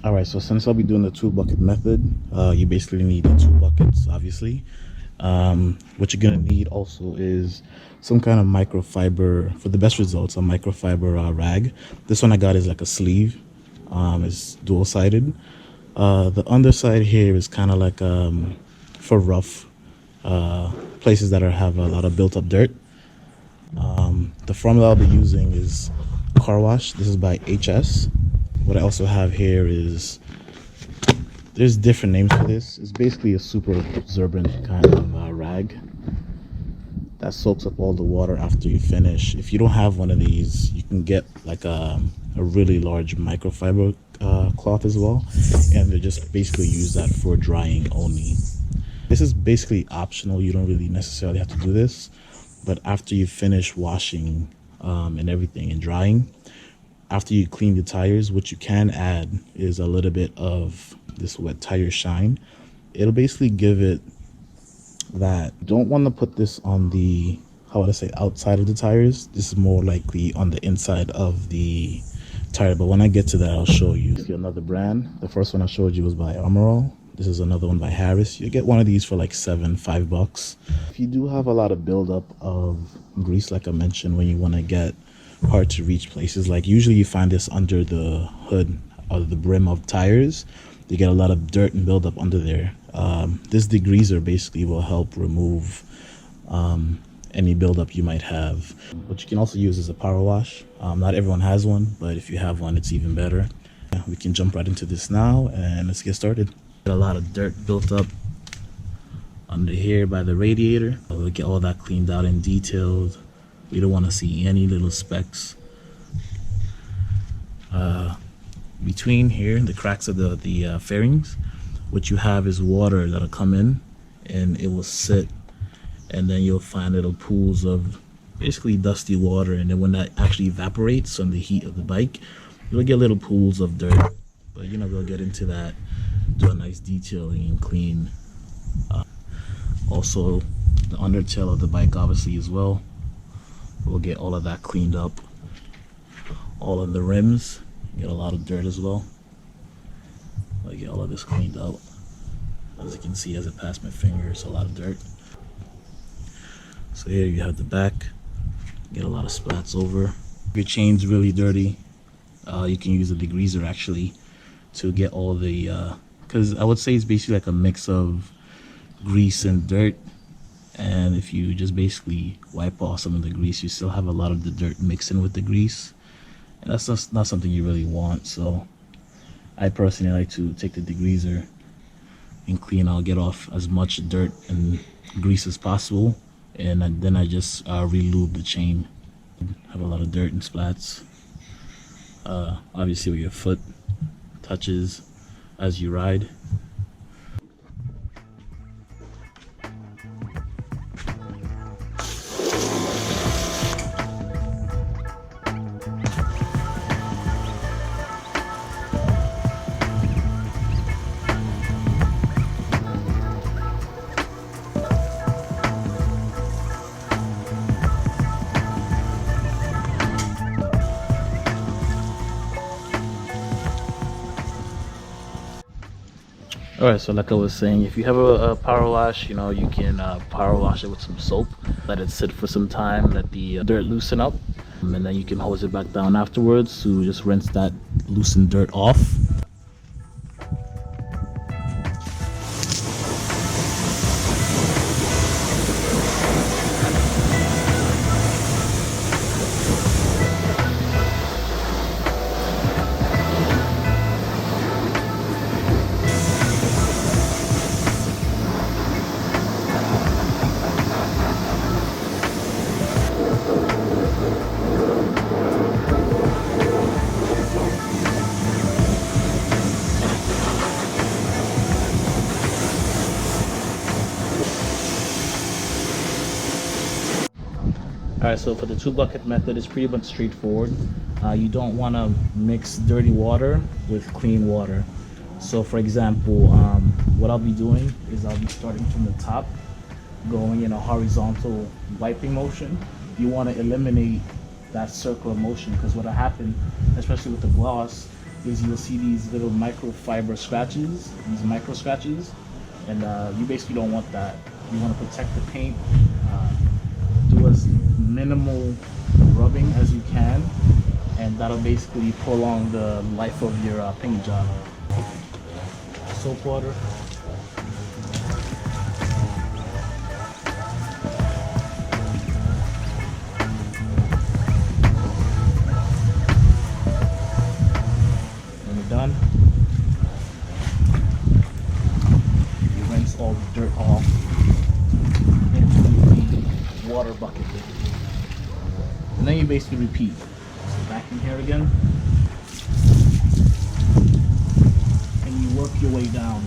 All right, so since I'll be doing the 2 bucket method, you basically need the 2 buckets, obviously. What you're gonna need also is some kind of microfiber for the best results. A microfiber rag. This one I got is like a sleeve. It's dual-sided. The underside here is kind of like for rough places that have a lot of built-up dirt. The formula I'll be using is car wash. This is by HS. What I also have here is, there's different names for this. It's basically a super absorbent kind of rag that soaks up all the water after you finish. If you don't have one of these, you can get like a really large microfiber cloth as well, and they just basically use that for drying only. This is basically optional. You don't really necessarily have to do this, but after you finish washing and everything and drying, after you clean the tires, what you can add is a little bit of this wet tire shine. It'll basically give it that. Don't want to put this on the, how would I say, outside of the tires. This is more likely on the inside of the tire, but when I get to that, I'll show you. See another brand. The first one I showed you was by Armorall. This is another one by Harris. You get one of these for like $5. If you do have a lot of buildup of grease, like I mentioned, when you want to get hard to reach places, like usually you find this under the hood or the brim of tires, you get a lot of dirt and buildup under there. This degreaser basically will help remove any buildup you might have. What you can also use is a power wash. Not everyone has one, but if you have one, it's even better. We can jump right into this now and let's get started. Got a lot of dirt built up under here by the radiator. We'll get all that cleaned out and detailed. We don't want to see any little specks. Between here, the cracks of the fairings, what you have is water that'll come in and it will sit, and then you'll find little pools of basically dusty water, and then when that actually evaporates on the heat of the bike, you'll get little pools of dirt. But you know, we'll get into that, do a nice detailing and clean. Also the undertail of the bike obviously as well. We'll get all of that cleaned up. All of the rims, get a lot of dirt as well. I'll get all of this cleaned up. As you can see, as it passed my fingers, a lot of dirt. So here you have the back. Get a lot of splats over. If your chain's really dirty, you can use a degreaser actually to get all the, because I would say it's basically like a mix of grease and dirt. And if you just basically wipe off some of the grease, you still have a lot of the dirt mixing with the grease, and that's just not something you really want. So I personally like to take the degreaser and clean out, get off as much dirt and grease as possible, and then I just re-lube the chain. Have a lot of dirt and splats, obviously where your foot touches as you ride. Alright, so like I was saying, if you have a power wash, you know, you can power wash it with some soap, let it sit for some time, let the dirt loosen up, and then you can hose it back down afterwards to just rinse that loosened dirt off. Alright, so for the 2 bucket method, it's pretty much straightforward. You don't want to mix dirty water with clean water. So for example, what I'll be doing is I'll be starting from the top, going in a horizontal wiping motion. You want to eliminate that circular motion, because what'll happen, especially with the gloss, is you'll see these little microfiber scratches, these micro scratches, and you basically don't want that. You want to protect the paint. Do as minimal rubbing as you can, and that'll basically prolong the life of your paint job. Soap water. When you're done, you rinse all the dirt off into the water bucket. And then you basically repeat. So back in here again. And you work your way down.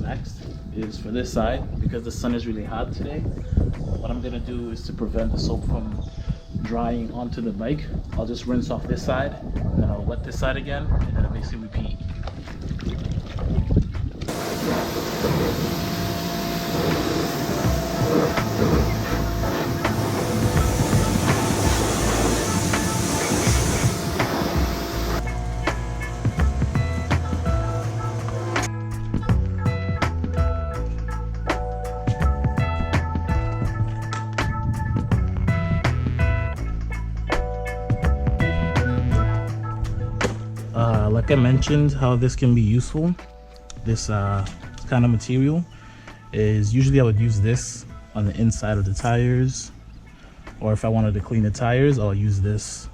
Next is for this side, because the sun is really hot today. What I'm gonna do is to prevent the soap from drying onto the bike, I'll just rinse off this side, and then I'll wet this side again, and then I'll basically repeat. Like I mentioned, how this can be useful, this kind of material is usually I would use this on the inside of the tires, or if I wanted to clean the tires, I'll use this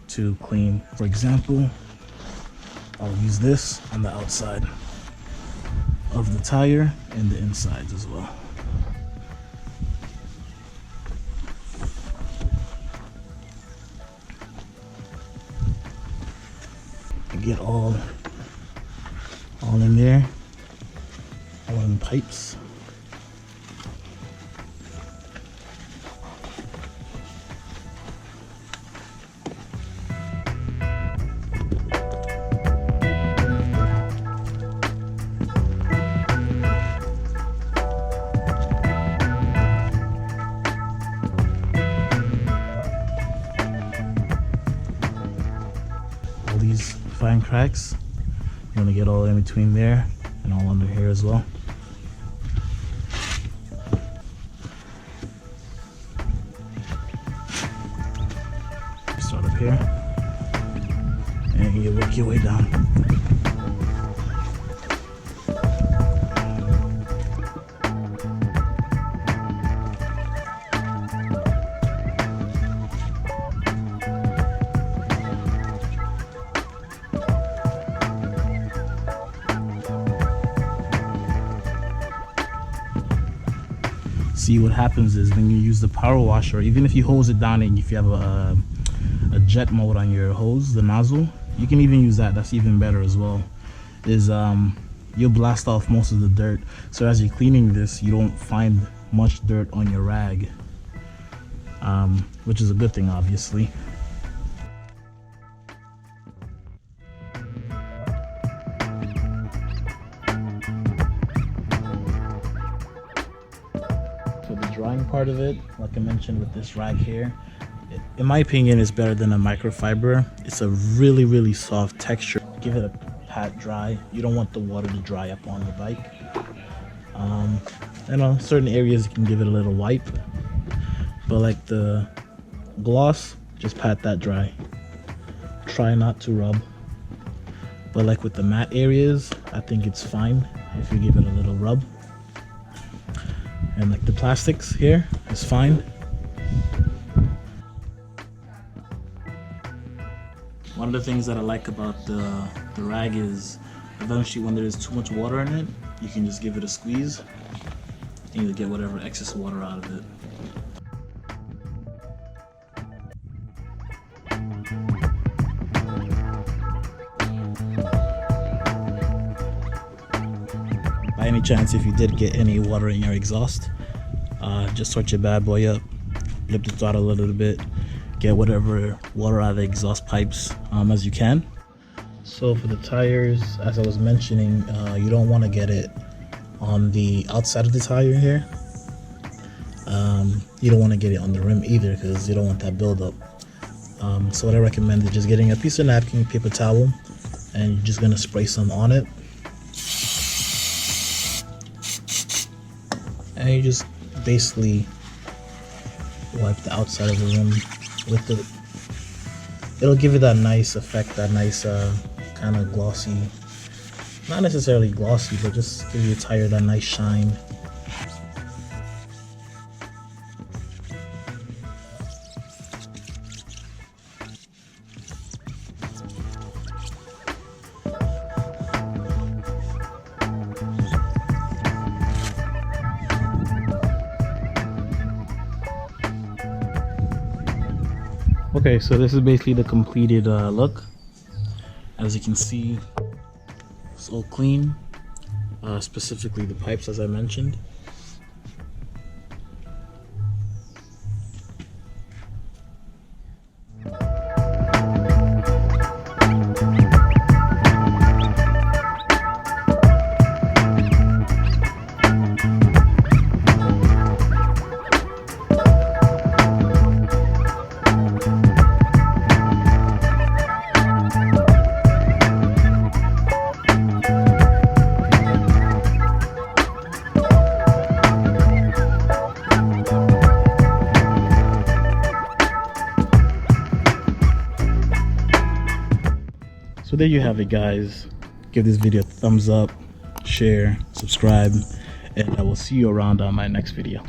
to clean. For example, I'll use this on the outside of the tire and the insides as well. Get all in there, all in the pipes. All these fine cracks, you want to get all in between there and all under here as well. Start up here and you work your way down. See, what happens is when you use the power washer, even if you hose it down and if you have a jet mode on your hose, the nozzle, you can even use that. That's even better as well. Is you'll blast off most of the dirt, so as you're cleaning this, you don't find much dirt on your rag, which is a good thing, obviously. drying part of it, like I mentioned with this rag here, in my opinion, is better than a microfiber. It's a really soft texture. Give it a pat dry. You don't want the water to dry up on your bike. You know, certain areas you can give it a little wipe, but like the gloss, just pat that dry. Try not to rub. But like with the matte areas, I think it's fine if you give it a little rub. And like the plastics here is fine. One of the things that I like about the rag is eventually when there's too much water in it, you can just give it a squeeze and you'll get whatever excess water out of it. By any chance, if you did get any water in your exhaust, just start your bad boy up, flip the throttle a little bit, get whatever water out of the exhaust pipes as you can. So for the tires, as I was mentioning, you don't want to get it on the outside of the tire here. You don't want to get it on the rim either because you don't want that buildup. So what I recommend is just getting a piece of napkin, paper towel, and you're just going to spray some on it. And you just basically wipe the outside of the rim with the, it'll give it that nice effect, that nice kind of glossy, not necessarily glossy, but just give your tire that nice shine. Okay, so this is basically the completed look. As you can see, it's all clean, specifically the pipes as I mentioned. So there you have it, guys. Give this video a thumbs up, share, subscribe, and I will see you around on my next video.